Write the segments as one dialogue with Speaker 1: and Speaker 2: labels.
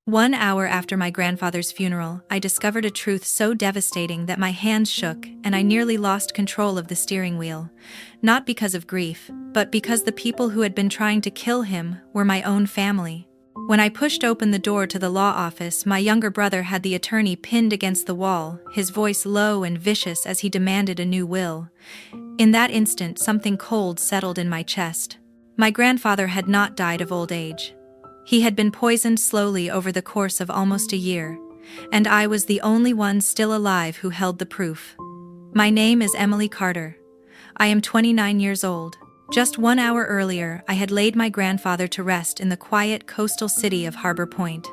Speaker 1: 1 hour after my grandfather's funeral, I discovered a truth so devastating that my hands shook and I nearly lost control of the steering wheel. Not because of grief, but because the people who had been trying to kill him were my own family. When I pushed open the door to the law office, my younger brother had the attorney pinned against the wall, his voice low and vicious as he demanded a new will. In that instant, something cold settled in my chest. My grandfather had not died of old age. He had been poisoned slowly over the course of almost a year, and I was the only one still alive who held the proof. My name is Emily Carter. I am 29 years old. Just 1 hour earlier, I had laid my grandfather to rest in the quiet coastal city of Harbor Point.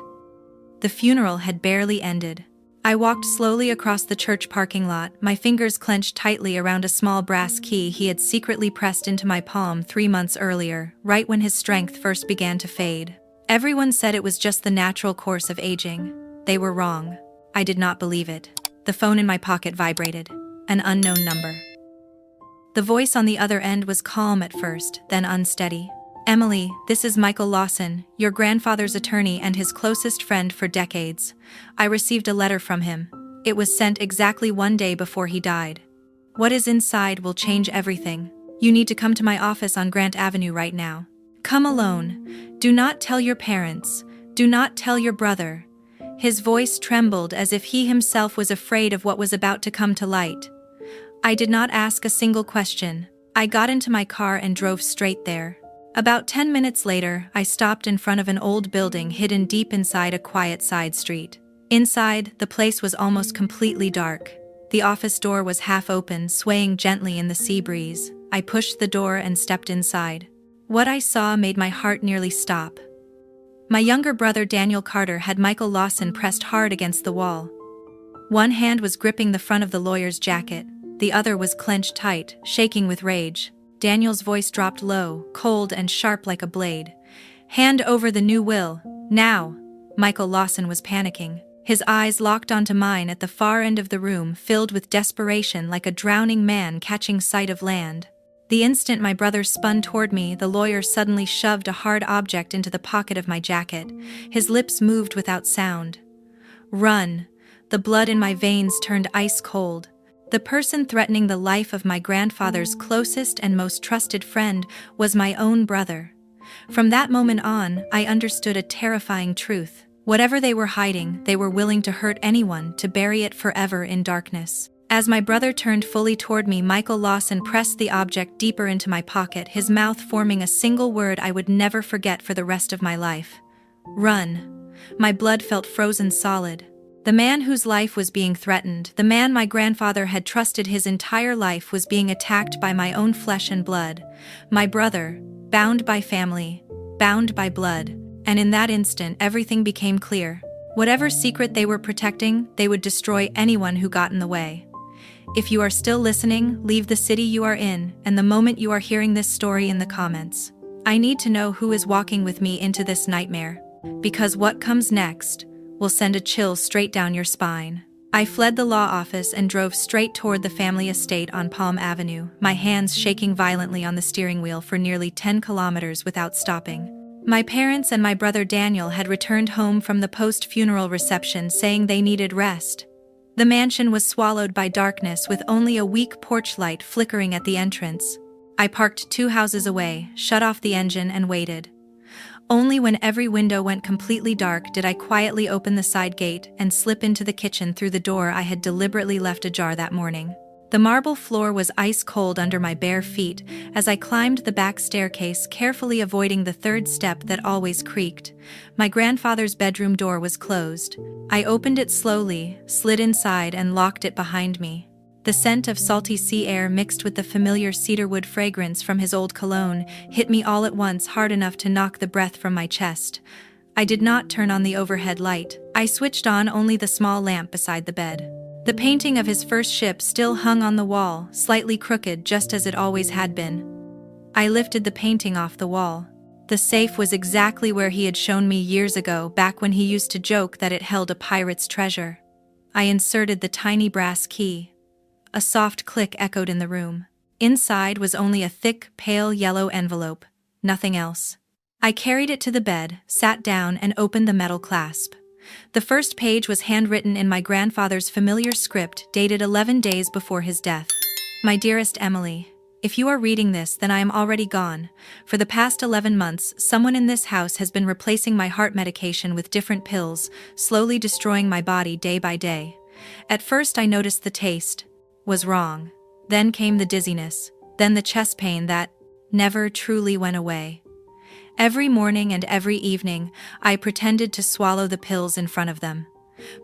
Speaker 1: The funeral had barely ended. I walked slowly across the church parking lot, my fingers clenched tightly around a small brass key he had secretly pressed into my palm 3 months earlier, right when his strength first began to fade. Everyone said it was just the natural course of aging. They were wrong. I did not believe it. The phone in my pocket vibrated. An unknown number. The voice on the other end was calm at first, then unsteady. "Emily, this is Michael Lawson, your grandfather's attorney and his closest friend for decades. I received a letter from him. It was sent exactly 1 day before he died. What is inside will change everything. You need to come to my office on Grant Avenue right now. Come alone. Do not tell your parents. Do not tell your brother." His voice trembled as if he himself was afraid of what was about to come to light. I did not ask a single question. I got into my car and drove straight there. About 10 minutes later, I stopped in front of an old building hidden deep inside a quiet side street. Inside, the place was almost completely dark. The office door was half open, swaying gently in the sea breeze. I pushed the door and stepped inside. What I saw made my heart nearly stop. My younger brother Daniel Carter had Michael Lawson pressed hard against the wall. One hand was gripping the front of the lawyer's jacket, the other was clenched tight, shaking with rage. Daniel's voice dropped low, cold and sharp like a blade. "Hand over the new will, now!" Michael Lawson was panicking. His eyes locked onto mine at the far end of the room, filled with desperation like a drowning man catching sight of land. The instant my brother spun toward me, the lawyer suddenly shoved a hard object into the pocket of my jacket. His lips moved without sound. "Run!" The blood in my veins turned ice cold. The person threatening the life of my grandfather's closest and most trusted friend was my own brother. From that moment on, I understood a terrifying truth. Whatever they were hiding, they were willing to hurt anyone, to bury it forever in darkness. As my brother turned fully toward me, Michael Lawson pressed the object deeper into my pocket, his mouth forming a single word I would never forget for the rest of my life. "Run." My blood felt frozen solid. The man whose life was being threatened, the man my grandfather had trusted his entire life, was being attacked by my own flesh and blood. My brother, bound by family, bound by blood. And in that instant, everything became clear. Whatever secret they were protecting, they would destroy anyone who got in the way. If you are still listening, leave the city you are in, and the moment you are hearing this story in the comments. I need to know who is walking with me into this nightmare. Because what comes next will send a chill straight down your spine. I fled the law office and drove straight toward the family estate on Palm Avenue, my hands shaking violently on the steering wheel for nearly 10 kilometers without stopping. My parents and my brother Daniel had returned home from the post-funeral reception, saying they needed rest. The mansion was swallowed by darkness, with only a weak porch light flickering at the entrance. I parked 2 houses away, shut off the engine and waited. Only when every window went completely dark did I quietly open the side gate and slip into the kitchen through the door I had deliberately left ajar that morning. The marble floor was ice cold under my bare feet as I climbed the back staircase, carefully avoiding the third step that always creaked. My grandfather's bedroom door was closed. I opened it slowly, slid inside, and locked it behind me. The scent of salty sea air mixed with the familiar cedarwood fragrance from his old cologne hit me all at once, hard enough to knock the breath from my chest. I did not turn on the overhead light. I switched on only the small lamp beside the bed. The painting of his first ship still hung on the wall, slightly crooked just as it always had been. I lifted the painting off the wall. The safe was exactly where he had shown me years ago, back when he used to joke that it held a pirate's treasure. I inserted the tiny brass key. A soft click echoed in the room. Inside was only a thick, pale yellow envelope, nothing else. I carried it to the bed, sat down, and opened the metal clasp. The first page was handwritten in my grandfather's familiar script dated 11 days before his death. My dearest Emily, if you are reading this, then I am already gone. For the past 11 months, someone in this house has been replacing my heart medication with different pills, slowly destroying my body day by day. At first I noticed the taste was wrong. Then came the dizziness, then the chest pain that never truly went away. Every morning and every evening, I pretended to swallow the pills in front of them.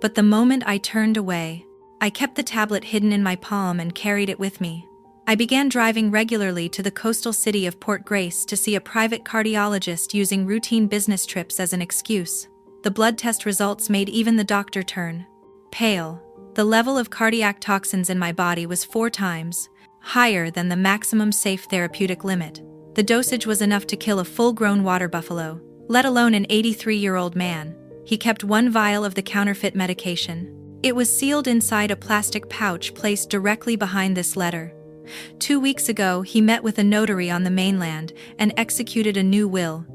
Speaker 1: But the moment I turned away, I kept the tablet hidden in my palm and carried it with me. I began driving regularly to the coastal city of Port Grace to see a private cardiologist, using routine business trips as an excuse. The blood test results made even the doctor turn pale. The level of cardiac toxins in my body was 4 times higher than the maximum safe therapeutic limit. The dosage was enough to kill a full-grown water buffalo, let alone an 83-year-old man. He kept 1 vial of the counterfeit medication. It was sealed inside a plastic pouch placed directly behind this letter. 2 weeks ago, he met with a notary on the mainland and executed a new will.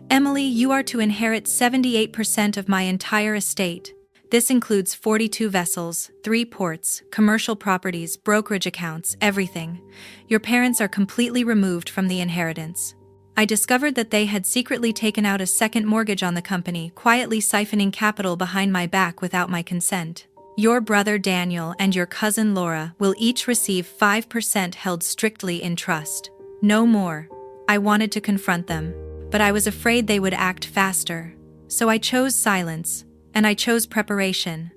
Speaker 1: Emily, you are to inherit 78% of my entire estate. This includes 42 vessels, 3 ports, commercial properties, brokerage accounts, everything. Your parents are completely removed from the inheritance. I discovered that they had secretly taken out a second mortgage on the company, quietly siphoning capital behind my back without my consent. Your brother Daniel and your cousin Laura will each receive 5% held strictly in trust. No more. I wanted to confront them, but I was afraid they would act faster. So I chose silence. And I chose preparation.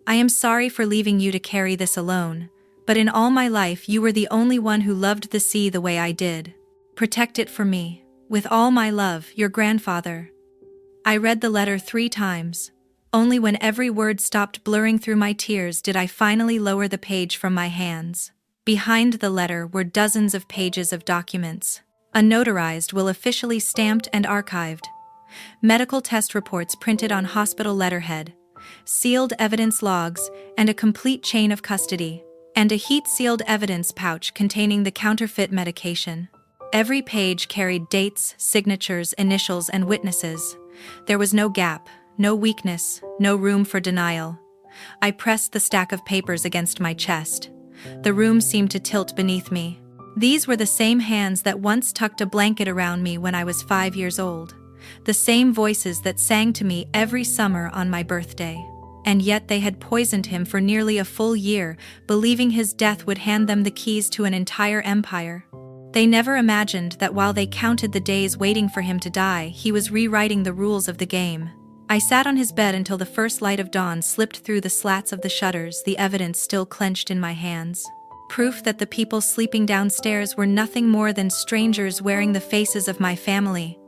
Speaker 1: I am sorry for leaving you to carry this alone, but in all my life you were the only one who loved the sea the way I did. Protect it for me. With all my love, your grandfather. I read the letter 3 times. Only when every word stopped blurring through my tears did I finally lower the page from my hands. Behind the letter were dozens of pages of documents. A notarized will officially stamped and archived. Medical test reports printed on hospital letterhead, sealed evidence logs, and a complete chain of custody, and a heat-sealed evidence pouch containing the counterfeit medication. Every page carried dates, signatures, initials, and witnesses. There was no gap, no weakness, no room for denial. I pressed the stack of papers against my chest. The room seemed to tilt beneath me. These were the same hands that once tucked a blanket around me when I was 5 years old. The same voices that sang to me every summer on my birthday. And yet they had poisoned him for nearly a full year, believing his death would hand them the keys to an entire empire. They never imagined that while they counted the days waiting for him to die, he was rewriting the rules of the game. I sat on his bed until the first light of dawn slipped through the slats of the shutters, the evidence still clenched in my hands. Proof that the people sleeping downstairs were nothing more than strangers wearing the faces of my family.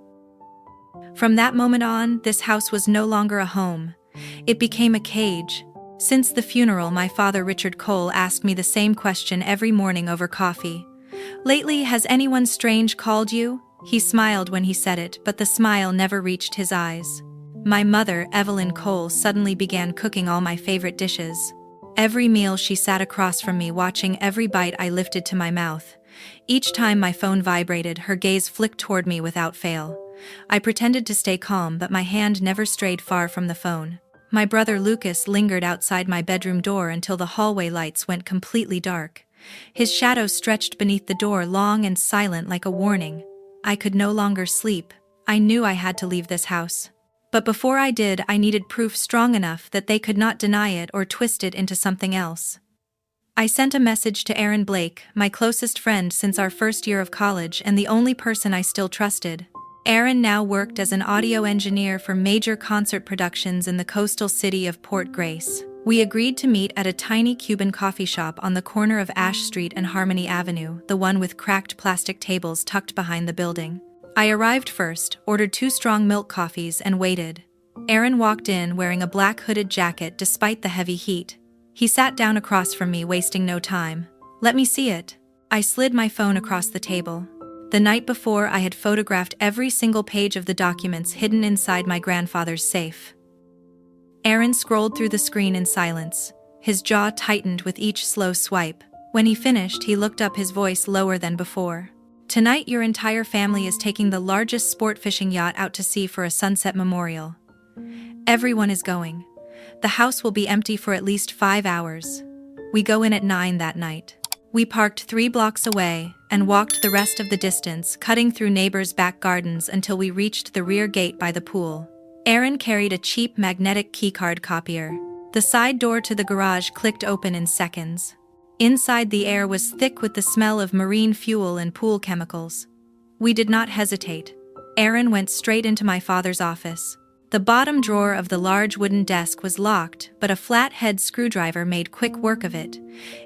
Speaker 1: From that moment on, this house was no longer a home. It became a cage. Since the funeral, my father, Richard Cole, asked me the same question every morning over coffee. Lately, has anyone strange called you? He smiled when he said it, but the smile never reached his eyes. My mother, Evelyn Cole, suddenly began cooking all my favorite dishes. Every meal she sat across from me, watching every bite I lifted to my mouth. Each time my phone vibrated, her gaze flicked toward me without fail. I pretended to stay calm, but my hand never strayed far from the phone. My brother Lucas lingered outside my bedroom door until the hallway lights went completely dark. His shadow stretched beneath the door, long and silent like a warning. I could no longer sleep. I knew I had to leave this house. But before I did, I needed proof strong enough that they could not deny it or twist it into something else. I sent a message to Aaron Blake, my closest friend since our first year of college and the only person I still trusted. Aaron now worked as an audio engineer for major concert productions in the coastal city of Port Grace. We agreed to meet at a tiny Cuban coffee shop on the corner of Ash Street and Harmony Avenue, the one with cracked plastic tables tucked behind the building. I arrived first, ordered 2 strong milk coffees, and waited. Aaron walked in wearing a black hooded jacket despite the heavy heat. He sat down across from me, wasting no time. "Let me see it." I slid my phone across the table. The night before, I had photographed every single page of the documents hidden inside my grandfather's safe. Aaron scrolled through the screen in silence. His jaw tightened with each slow swipe. When he finished, he looked up, his voice lower than before. "Tonight, your entire family is taking the largest sport fishing yacht out to sea for a sunset memorial. Everyone is going. The house will be empty for at least 5 hours. We go in at 9 that night. We parked 3 blocks away and walked the rest of the distance, cutting through neighbors' back gardens until we reached the rear gate by the pool. Aaron carried a cheap magnetic keycard copier. The side door to the garage clicked open in seconds. Inside, the air was thick with the smell of marine fuel and pool chemicals. We did not hesitate. Aaron went straight into my father's office. The bottom drawer of the large wooden desk was locked, but a flathead screwdriver made quick work of it.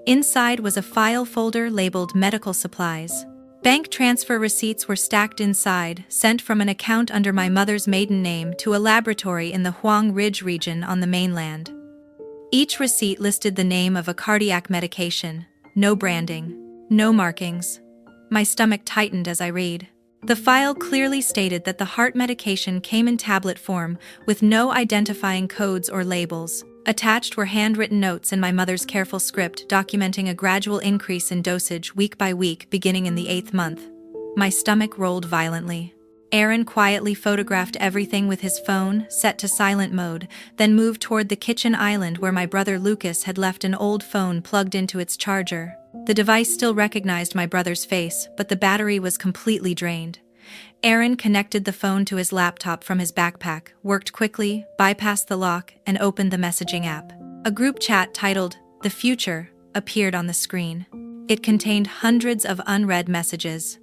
Speaker 1: Inside was a file folder labeled medical supplies. Bank transfer receipts were stacked inside, sent from an account under my mother's maiden name to a laboratory in the Huang Ridge region on the mainland. Each receipt listed the name of a cardiac medication. No branding. No markings. My stomach tightened as I read. The file clearly stated that the heart medication came in tablet form, with no identifying codes or labels. Attached were handwritten notes in my mother's careful script documenting a gradual increase in dosage week by week beginning in the 8th month. My stomach rolled violently. Aaron quietly photographed everything with his phone, set to silent mode, then moved toward the kitchen island where my brother Lucas had left an old phone plugged into its charger. The device still recognized my brother's face, but the battery was completely drained. Aaron connected the phone to his laptop from his backpack, worked quickly, bypassed the lock, and opened the messaging app. A group chat titled, "The Future," appeared on the screen. It contained hundreds of unread messages.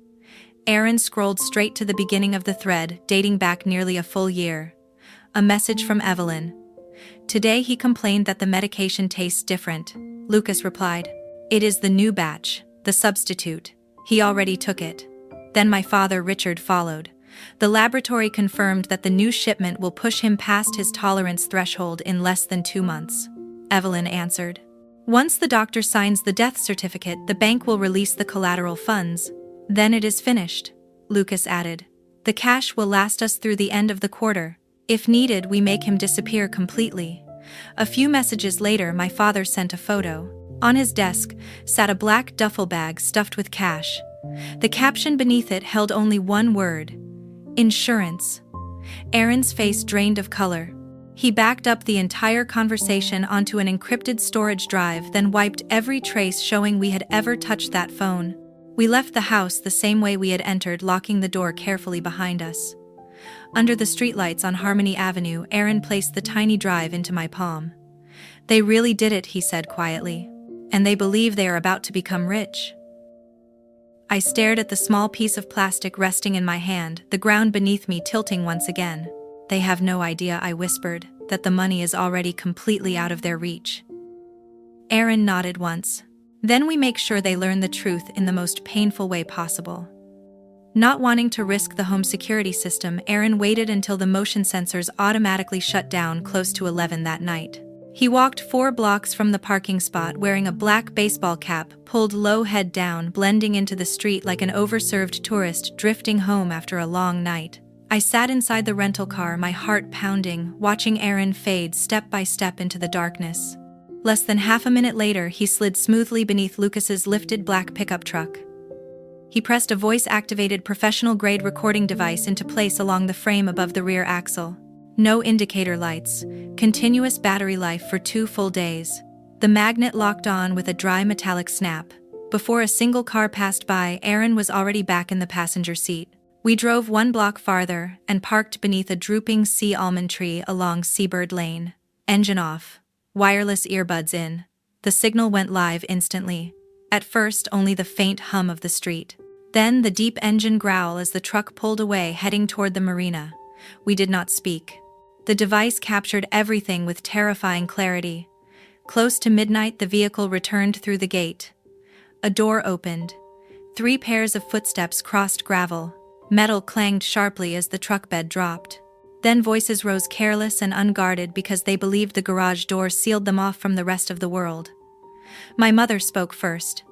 Speaker 1: Aaron scrolled straight to the beginning of the thread, dating back nearly a full year. A message from Evelyn. Today he complained that the medication tastes different. Lucas replied, "It is the new batch, the substitute. He already took it." Then my father Richard followed. The laboratory confirmed that the new shipment will push him past his tolerance threshold in less than 2 months. Evelyn answered. Once the doctor signs the death certificate, the bank will release the collateral funds. Then it is finished, Lucas added. The cash will last us through the end of the quarter. If needed, we make him disappear completely. A few messages later, my father sent a photo. On his desk sat a black duffel bag stuffed with cash. The caption beneath it held only one word: insurance. Aaron's face drained of color. He backed up the entire conversation onto an encrypted storage drive, then wiped every trace showing we had ever touched that phone. We left the house the same way we had entered, locking the door carefully behind us. Under the streetlights on Harmony Avenue, Aaron placed the tiny drive into my palm. They really did it, he said quietly. And they believe they are about to become rich. I stared at the small piece of plastic resting in my hand, the ground beneath me tilting once again. They have no idea, I whispered, that the money is already completely out of their reach. Aaron nodded once. Then we make sure they learn the truth in the most painful way possible. Not wanting to risk the home security system, Aaron waited until the motion sensors automatically shut down close to 11 that night. He walked 4 blocks from the parking spot wearing a black baseball cap, pulled low, head down, blending into the street like an overserved tourist drifting home after a long night. I sat inside the rental car, my heart pounding, watching Aaron fade step by step into the darkness. Less than half a minute later, he slid smoothly beneath Lucas's lifted black pickup truck. He pressed a voice-activated professional-grade recording device into place along the frame above the rear axle. No indicator lights, continuous battery life for 2 full days. The magnet locked on with a dry metallic snap. Before a single car passed by, Aaron was already back in the passenger seat. We drove 1 block farther and parked beneath a drooping sea almond tree along Seabird Lane. Engine off. Wireless earbuds in. The signal went live instantly. At first, only the faint hum of the street. Then the deep engine growl as the truck pulled away, heading toward the marina. We did not speak. The device captured everything with terrifying clarity. Close to midnight, the vehicle returned through the gate. A door opened. 3 pairs of footsteps crossed gravel. Metal clanged sharply as the truck bed dropped. Then voices rose, careless and unguarded, because they believed the garage door sealed them off from the rest of the world. My mother spoke first.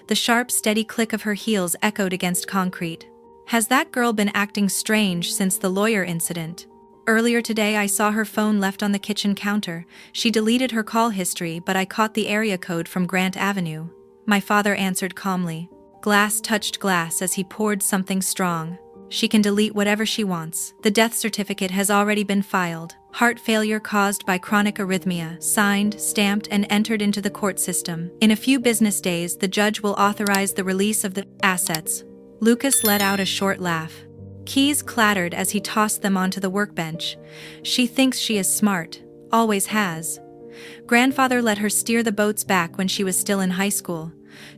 Speaker 1: The sharp, steady click of her heels echoed against concrete. Has that girl been acting strange since the lawyer incident? Earlier today I saw her phone left on the kitchen counter. She deleted her call history, but I caught the area code from Grant Avenue. My father answered calmly. Glass touched glass as he poured something strong. She can delete whatever she wants. The death certificate has already been filed. Heart failure caused by chronic arrhythmia, signed, stamped, and entered into the court system. In a few business days, the judge will authorize the release of the assets. Lucas let out a short laugh. Keys clattered as he tossed them onto the workbench. She thinks she is smart. Always has. Grandfather let her steer the boats back when she was still in high school.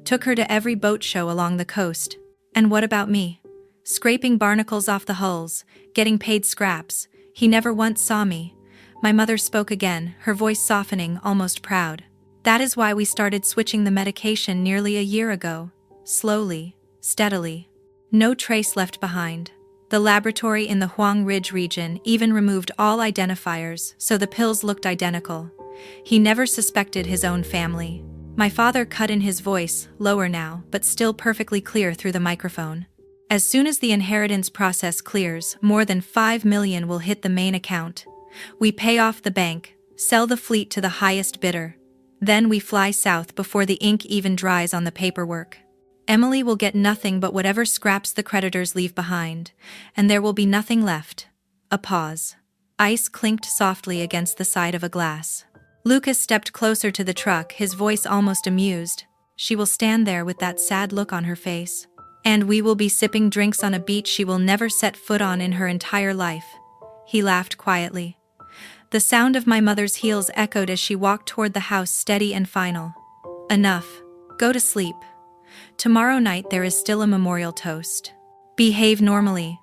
Speaker 1: Took her to every boat show along the coast. And what about me? Scraping barnacles off the hulls, getting paid scraps. He never once saw me. My mother spoke again, her voice softening, almost proud. That is why we started switching the medication nearly a year ago. Slowly, steadily. No trace left behind. The laboratory in the Huang Ridge region even removed all identifiers, so the pills looked identical. He never suspected his own family. My father cut in his voice, lower now, but still perfectly clear through the microphone. As soon as the inheritance process clears, more than $5 million will hit the main account. We pay off the bank, sell the fleet to the highest bidder. Then we fly south before the ink even dries on the paperwork. Emily will get nothing but whatever scraps the creditors leave behind, and there will be nothing left. A pause. Ice clinked softly against the side of a glass. Lucas stepped closer to the truck, his voice almost amused. She will stand there with that sad look on her face. And we will be sipping drinks on a beach she will never set foot on in her entire life. He laughed quietly. The sound of my mother's heels echoed as she walked toward the house, steady and final. Enough. Go to sleep. Tomorrow night there is still a memorial toast. Behave normally.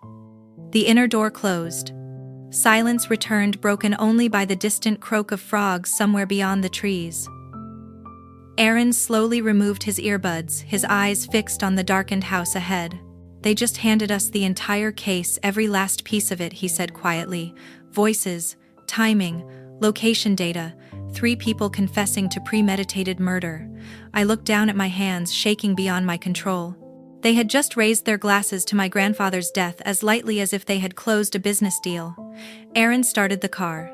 Speaker 1: The inner door closed. Silence returned, broken only by the distant croak of frogs somewhere beyond the trees. Aaron slowly removed his earbuds, his eyes fixed on the darkened house ahead. They just handed us the entire case, every last piece of it, he said quietly. Voices, timing, location data, 3 people confessing to premeditated murder. I looked down at my hands, shaking beyond my control. They had just raised their glasses to my grandfather's death as lightly as if they had closed a business deal. Aaron started the car.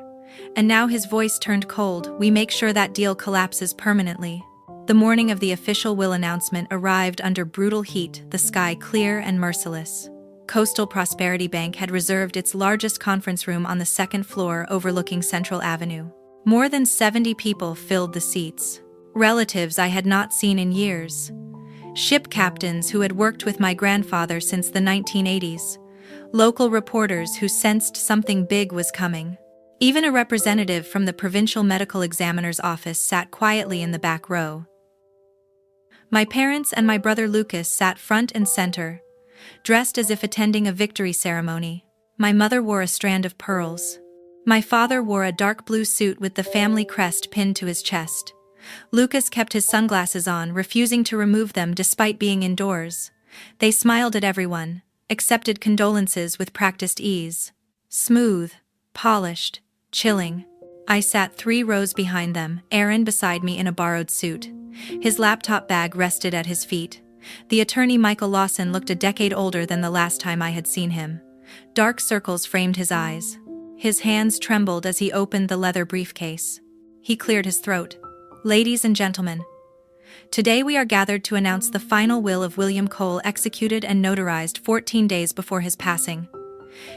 Speaker 1: And now his voice turned cold. We make sure that deal collapses permanently. The morning of the official will announcement arrived under brutal heat, the sky clear and merciless. Coastal Prosperity Bank had reserved its largest conference room on the 2nd floor overlooking Central Avenue. More than 70 people filled the seats. Relatives I had not seen in years. Ship captains who had worked with my grandfather since the 1980s. Local reporters who sensed something big was coming. Even a representative from the provincial medical examiner's office sat quietly in the back row. My parents and my brother Lucas sat front and center, dressed as if attending a victory ceremony. My mother wore a strand of pearls. My father wore a dark blue suit with the family crest pinned to his chest. Lucas kept his sunglasses on, refusing to remove them despite being indoors. They smiled at everyone, accepted condolences with practiced ease. Smooth, polished, chilling. I sat 3 rows behind them, Aaron beside me in a borrowed suit. His laptop bag rested at his feet. The attorney Michael Lawson looked a decade older than the last time I had seen him. Dark circles framed his eyes. His hands trembled as he opened the leather briefcase. He cleared his throat. Ladies and gentlemen, today we are gathered to announce the final will of William Cole, executed and notarized 14 days before his passing.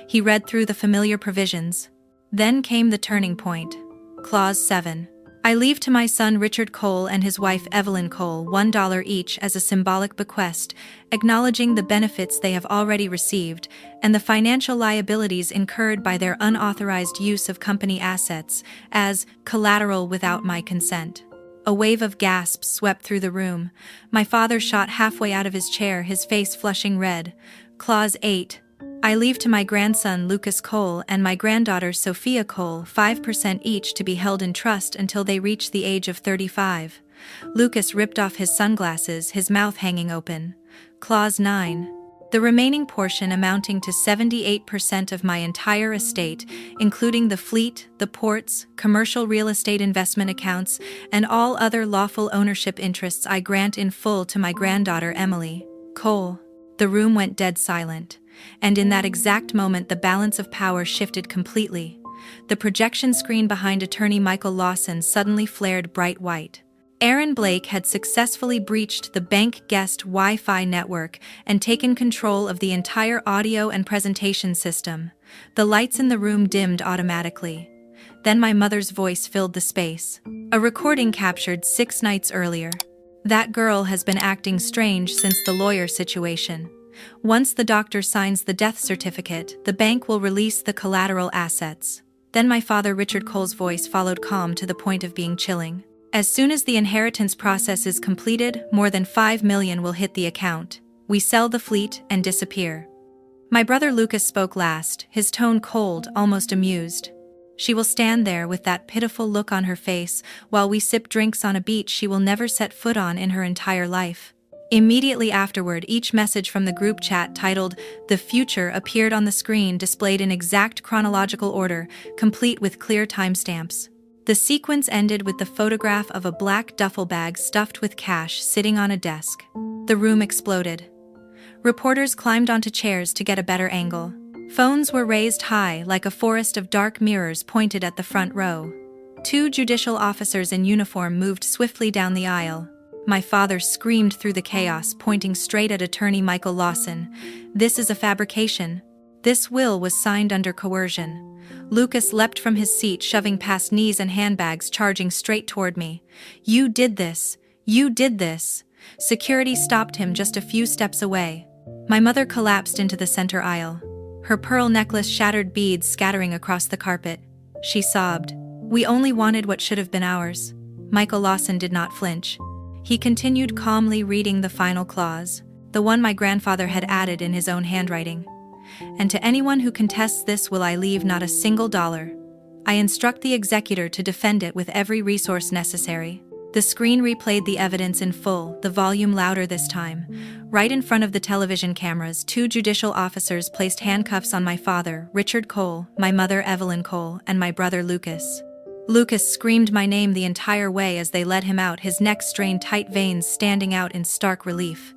Speaker 1: He read through the familiar provisions. Then came the turning point. Clause 7. I leave to my son Richard Cole and his wife Evelyn Cole $1 each as a symbolic bequest, acknowledging the benefits they have already received and the financial liabilities incurred by their unauthorized use of company assets as collateral without my consent. A wave of gasps swept through the room. My father shot halfway out of his chair, his face flushing red. Clause 8. I leave to my grandson Lucas Cole and my granddaughter Sophia Cole 5% each to be held in trust until they reach the age of 35. Lucas ripped off his sunglasses, his mouth hanging open. Clause 9. The remaining portion amounting to 78% of my entire estate, including the fleet, the ports, commercial real estate investment accounts, and all other lawful ownership interests I grant in full to my granddaughter Emily Cole. The room went dead silent. And in that exact moment the balance of power shifted completely. The projection screen behind attorney Michael Lawson suddenly flared bright white. Aaron Blake had successfully breached the bank guest Wi-Fi network and taken control of the entire audio and presentation system. The lights in the room dimmed automatically. Then my mother's voice filled the space. A recording captured 6 nights earlier. That girl has been acting strange since the lawyer situation. Once the doctor signs the death certificate, the bank will release the collateral assets. Then my father Richard Cole's voice followed, calm to the point of being chilling. As soon as the inheritance process is completed, more than $5 million will hit the account. We sell the fleet and disappear. My brother Lucas spoke last, his tone cold, almost amused. She will stand there with that pitiful look on her face while we sip drinks on a beach she will never set foot on in her entire life. Immediately afterward, each message from the group chat titled "The Future" appeared on the screen, displayed in exact chronological order, complete with clear timestamps. The sequence ended with the photograph of a black duffel bag stuffed with cash sitting on a desk. The room exploded. Reporters climbed onto chairs to get a better angle. Phones were raised high like a forest of dark mirrors pointed at the front row. 2 judicial officers in uniform moved swiftly down the aisle. My father screamed through the chaos, pointing straight at attorney Michael Lawson. "This is a fabrication. This will was signed under coercion." Lucas leapt from his seat, shoving past knees and handbags, charging straight toward me. "You did this! You did this!" Security stopped him just a few steps away. My mother collapsed into the center aisle. Her pearl necklace shattered, beads scattering across the carpet. She sobbed. "We only wanted what should have been ours." Michael Lawson did not flinch. He continued calmly reading the final clause, the one my grandfather had added in his own handwriting. "And to anyone who contests this will I leave not a single dollar. I instruct the executor to defend it with every resource necessary." The screen replayed the evidence in full, the volume louder this time. Right in front of the television cameras, 2 judicial officers placed handcuffs on my father, Richard Cole, my mother, Evelyn Cole, and my brother, Lucas. Lucas screamed my name the entire way as they led him out, his neck strained, tight veins standing out in stark relief.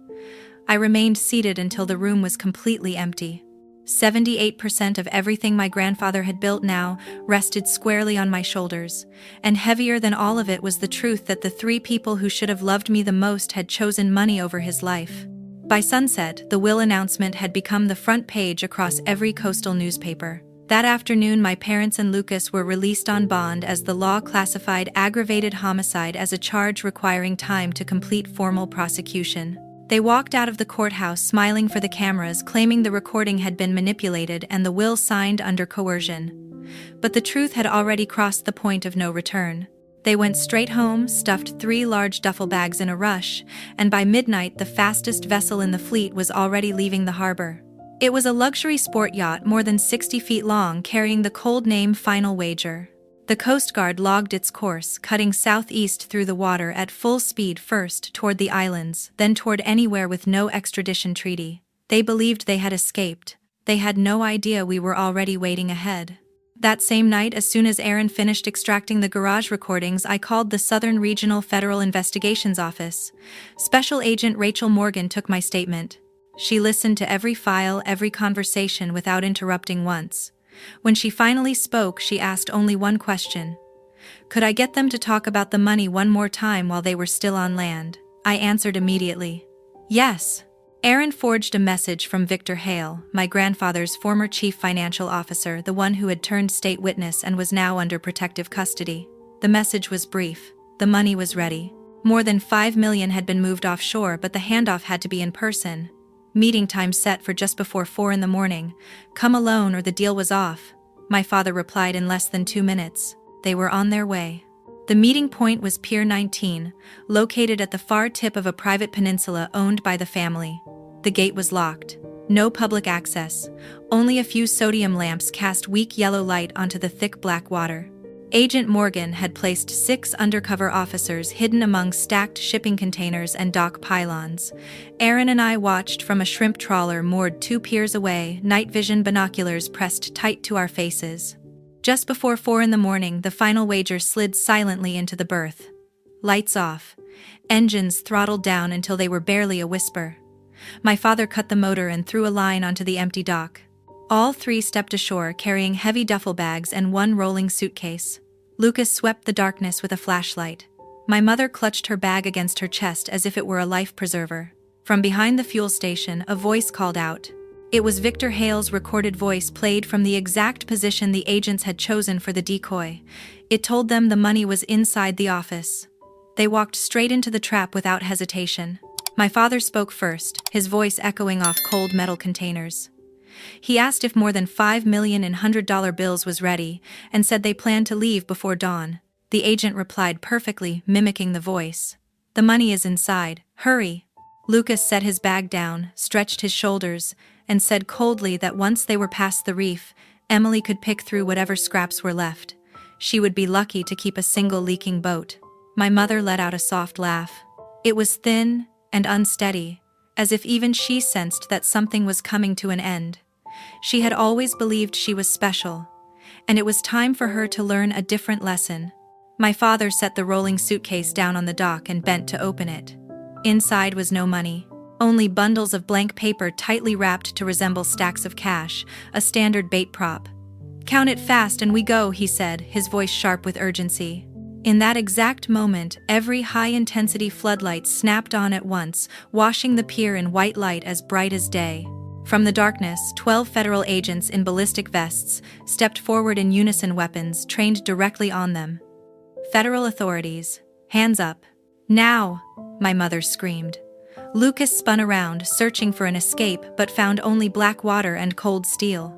Speaker 1: I remained seated until the room was completely empty. 78% of everything my grandfather had built now rested squarely on my shoulders, and heavier than all of it was the truth that the 3 people who should have loved me the most had chosen money over his life. By sunset, the will announcement had become the front page across every coastal newspaper. That afternoon, my parents and Lucas were released on bond as the law classified aggravated homicide as a charge requiring time to complete formal prosecution. They walked out of the courthouse smiling for the cameras, claiming the recording had been manipulated and the will signed under coercion. But the truth had already crossed the point of no return. They went straight home, stuffed 3 large duffel bags in a rush, and by midnight the fastest vessel in the fleet was already leaving the harbor. It was a luxury sport yacht more than 60 feet long, carrying the cold name Final Wager. The Coast Guard logged its course, cutting southeast through the water at full speed, first toward the islands, then toward anywhere with no extradition treaty. They believed they had escaped. They had no idea we were already waiting ahead. That same night, as soon as Aaron finished extracting the garage recordings, I called the Southern Regional Federal Investigations Office. Special Agent Rachel Morgan took my statement. She listened to every file, every conversation without interrupting once. When she finally spoke, she asked only one question. Could I get them to talk about the money one more time while they were still on land? I answered immediately. Yes. Aaron forged a message from Victor Hale, my grandfather's former chief financial officer, the one who had turned state witness and was now under protective custody. The message was brief. The money was ready. More than $5 million had been moved offshore, but the handoff had to be in person. Meeting time set for just before 4 in the morning. Come alone or the deal was off. My father replied in less than 2 minutes. They were on their way. The meeting point was Pier 19, located at the far tip of a private peninsula owned by the family. The gate was locked. No public access. Only a few sodium lamps cast weak yellow light onto the thick black water. Agent Morgan had placed 6 undercover officers hidden among stacked shipping containers and dock pylons. Aaron and I watched from a shrimp trawler moored 2 piers away, night vision binoculars pressed tight to our faces. Just before 4 in the morning, the Final Wager slid silently into the berth. Lights off. Engines throttled down until they were barely a whisper. My father cut the motor and threw a line onto the empty dock. All 3 stepped ashore, carrying heavy duffel bags and 1 rolling suitcase. Lucas swept the darkness with a flashlight. My mother clutched her bag against her chest as if it were a life preserver. From behind the fuel station, a voice called out. It was Victor Hale's recorded voice, played from the exact position the agents had chosen for the decoy. It told them the money was inside the office. They walked straight into the trap without hesitation. My father spoke first, his voice echoing off cold metal containers. He asked if more than $5 million in $100 bills was ready, and said they planned to leave before dawn. The agent replied perfectly, mimicking the voice. The money is inside, hurry. Lucas set his bag down, stretched his shoulders, and said coldly that once they were past the reef, Emily could pick through whatever scraps were left. She would be lucky to keep a single leaking boat. My mother let out a soft laugh. It was thin and unsteady, as if even she sensed that something was coming to an end. She had always believed she was special, and it was time for her to learn a different lesson. My father set the rolling suitcase down on the dock and bent to open it. Inside was no money, only bundles of blank paper tightly wrapped to resemble stacks of cash, a standard bait prop. "Count it fast and we go," he said, his voice sharp with urgency. In that exact moment, every high-intensity floodlight snapped on at once, washing the pier in white light as bright as day. From the darkness, 12 federal agents in ballistic vests stepped forward in unison, weapons trained directly on them. "Federal authorities, hands up. Now!" my mother screamed. Lucas spun around, searching for an escape, but found only black water and cold steel.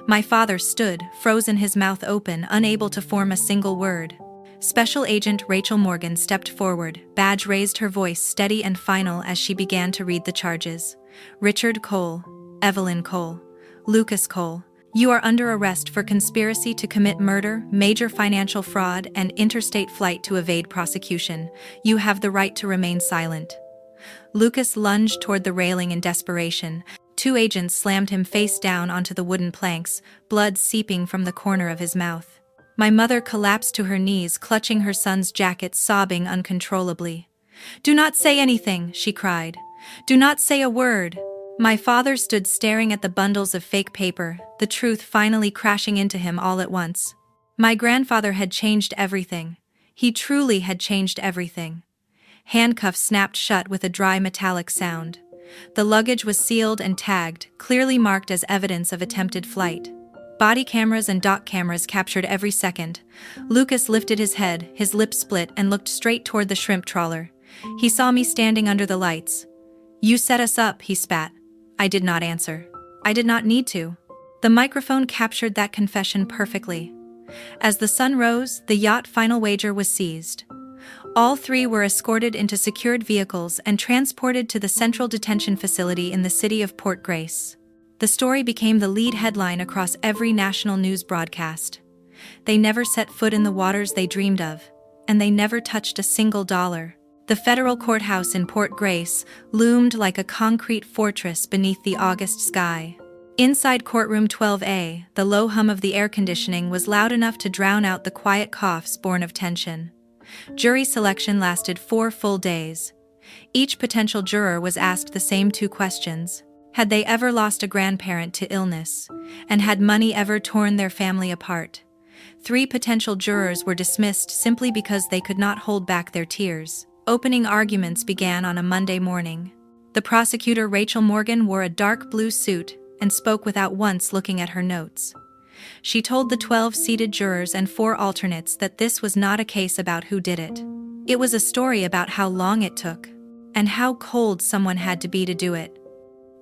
Speaker 1: My father stood, frozen, his mouth open, unable to form a single word. Special Agent Rachel Morgan stepped forward, badge raised, her voice steady and final as she began to read the charges. "Richard Cole, Evelyn Cole, Lucas Cole, you are under arrest for conspiracy to commit murder, major financial fraud, and interstate flight to evade prosecution. You have the right to remain silent." Lucas lunged toward the railing in desperation. Two agents slammed him face down onto the wooden planks, blood seeping from the corner of his mouth. My mother collapsed to her knees, clutching her son's jacket, sobbing uncontrollably. "Do not say anything," she cried. "Do not say a word." My father stood staring at the bundles of fake paper, the truth finally crashing into him all at once. My grandfather had changed everything. He truly had changed everything. Handcuffs snapped shut with a dry metallic sound. The luggage was sealed and tagged, clearly marked as evidence of attempted flight. Body cameras and dock cameras captured every second. Lucas lifted his head, his lips split, and looked straight toward the shrimp trawler. He saw me standing under the lights. "You set us up," he spat. I did not answer. I did not need to. The microphone captured that confession perfectly. As the sun rose, the yacht Final Wager was seized. All three were escorted into secured vehicles and transported to the central detention facility in the city of Port Grace. The story became the lead headline across every national news broadcast. They never set foot in the waters they dreamed of, and they never touched a single dollar. The federal courthouse in Port Grace loomed like a concrete fortress beneath the August sky. Inside courtroom 12A, the low hum of the air conditioning was loud enough to drown out the quiet coughs born of tension. Jury selection lasted 4 full days. Each potential juror was asked the same 2 questions. Had they ever lost a grandparent to illness? And had money ever torn their family apart? 3 potential jurors were dismissed simply because they could not hold back their tears. Opening arguments began on a Monday morning. The prosecutor, Rachel Morgan, wore a dark blue suit and spoke without once looking at her notes. She told the 12 seated jurors and 4 alternates that this was not a case about who did it. It was a story about how long it took, and how cold someone had to be to do it.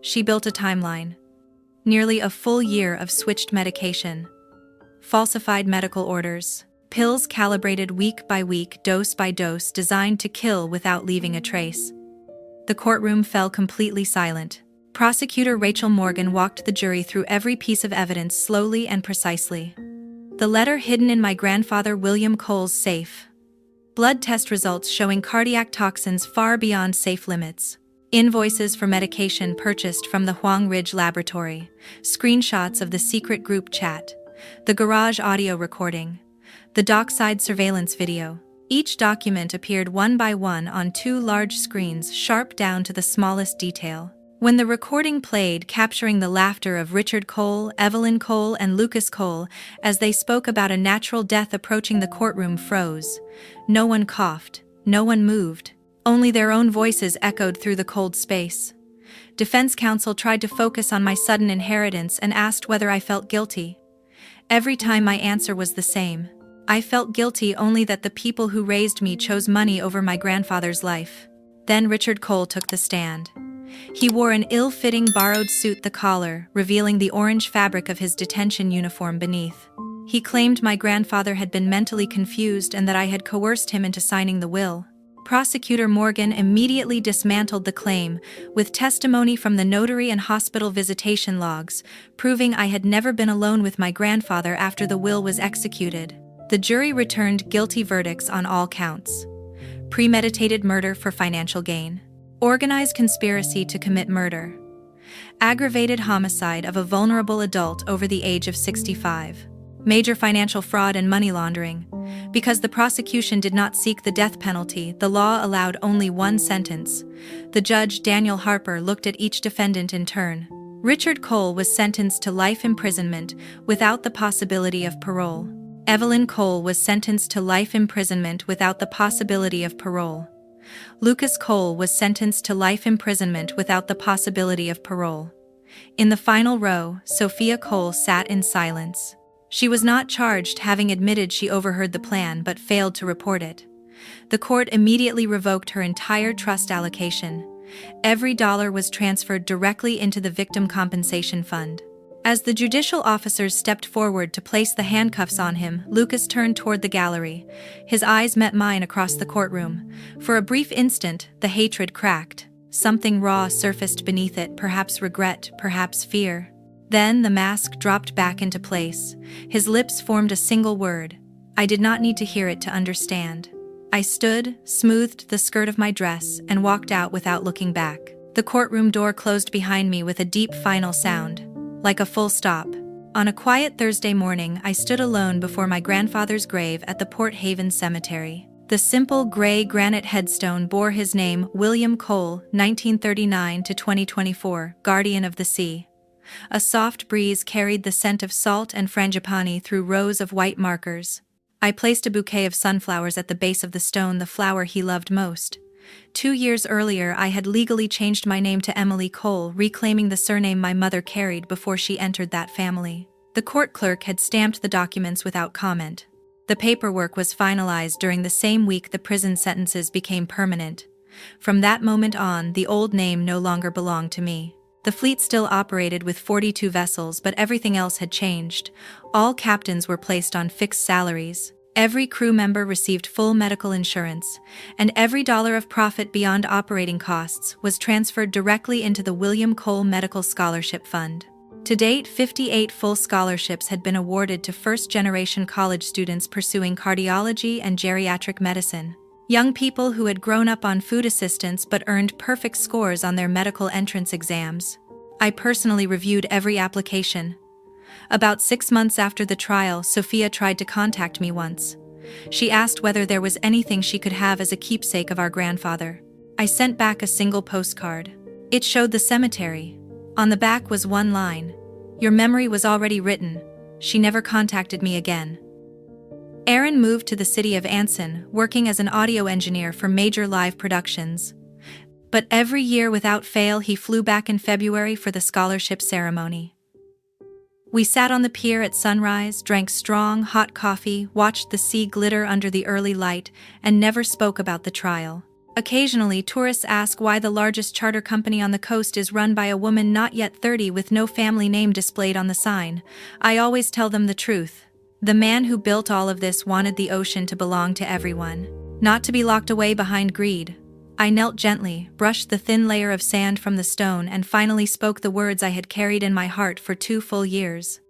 Speaker 1: She built a timeline. Nearly a full year of switched medication, falsified medical orders, pills calibrated week by week, dose by dose, designed to kill without leaving a trace. The courtroom fell completely silent. Prosecutor Rachel Morgan walked the jury through every piece of evidence slowly and precisely. The letter hidden in my grandfather William Cole's safe. Blood test results showing cardiac toxins far beyond safe limits. Invoices for medication purchased from the Huang Ridge Laboratory. Screenshots of the secret group chat. The garage audio recording. The dockside surveillance video. Each document appeared one by one on 2 large screens, sharp down to the smallest detail. When the recording played, capturing the laughter of Richard Cole, Evelyn Cole, and Lucas Cole as they spoke about a natural death approaching, the courtroom froze. No one coughed, No one moved. Only their own voices echoed through the cold space. Defense counsel tried to focus on my sudden inheritance and asked whether I felt guilty. Every time my answer was the same. I felt guilty only that the people who raised me chose money over my grandfather's life. Then Richard Cole took the stand. He wore an ill-fitting borrowed suit, the collar revealing the orange fabric of his detention uniform beneath. He claimed my grandfather had been mentally confused and that I had coerced him into signing the will. Prosecutor Morgan immediately dismantled the claim, with testimony from the notary and hospital visitation logs, proving I had never been alone with my grandfather after the will was executed. The jury returned guilty verdicts on all counts. Premeditated murder for financial gain. Organized conspiracy to commit murder. Aggravated homicide of a vulnerable adult over the age of 65. Major financial fraud and money laundering. Because the prosecution did not seek the death penalty, the law allowed only one sentence. The judge, Daniel Harper, looked at each defendant in turn. Richard Cole was sentenced to life imprisonment without the possibility of parole. Evelyn Cole was sentenced to life imprisonment without the possibility of parole. Lucas Cole was sentenced to life imprisonment without the possibility of parole. In the final row, Sophia Cole sat in silence. She was not charged, having admitted she overheard the plan but failed to report it. The court immediately revoked her entire trust allocation. Every dollar was transferred directly into the Victim Compensation Fund. As the judicial officers stepped forward to place the handcuffs on him, Lucas turned toward the gallery. His eyes met mine across the courtroom. For a brief instant, the hatred cracked. Something raw surfaced beneath it, perhaps regret, perhaps fear. Then the mask dropped back into place. His lips formed a single word. I did not need to hear it to understand. I stood, smoothed the skirt of my dress, and walked out without looking back. The courtroom door closed behind me with a deep final sound, like a full stop. On a quiet Thursday morning, I stood alone before my grandfather's grave at the Port Haven Cemetery. The simple gray granite headstone bore his name, William Cole, 1939 to 2024, Guardian of the Sea. A soft breeze carried the scent of salt and frangipani through rows of white markers. I placed a bouquet of sunflowers at the base of the stone, the flower he loved most. 2 years earlier, I had legally changed my name to Emily Cole, reclaiming the surname my mother carried before she entered that family. The court clerk had stamped the documents without comment. The paperwork was finalized during the same week the prison sentences became permanent. From that moment on, the old name no longer belonged to me. The fleet still operated with 42 vessels, but everything else had changed. All captains were placed on fixed salaries. Every crew member received full medical insurance, and every dollar of profit beyond operating costs was transferred directly into the William Cole Medical Scholarship Fund. To date, 58 full scholarships had been awarded to first-generation college students pursuing cardiology and geriatric medicine. Young people who had grown up on food assistance but earned perfect scores on their medical entrance exams. I personally reviewed every application. About 6 months after the trial, Sophia tried to contact me once. She asked whether there was anything she could have as a keepsake of our grandfather. I sent back a single postcard. It showed the cemetery. On the back was one line: "Your memory was already written." She never contacted me again. Aaron moved to the city of Anson, working as an audio engineer for major live productions. But every year without fail, he flew back in February for the scholarship ceremony. We sat on the pier at sunrise, drank strong, hot coffee, watched the sea glitter under the early light, and never spoke about the trial. Occasionally, tourists ask why the largest charter company on the coast is run by a woman not yet 30 with no family name displayed on the sign. I always tell them the truth. The man who built all of this wanted the ocean to belong to everyone, not to be locked away behind greed. I knelt gently, brushed the thin layer of sand from the stone, and finally spoke the words I had carried in my heart for 2 full years.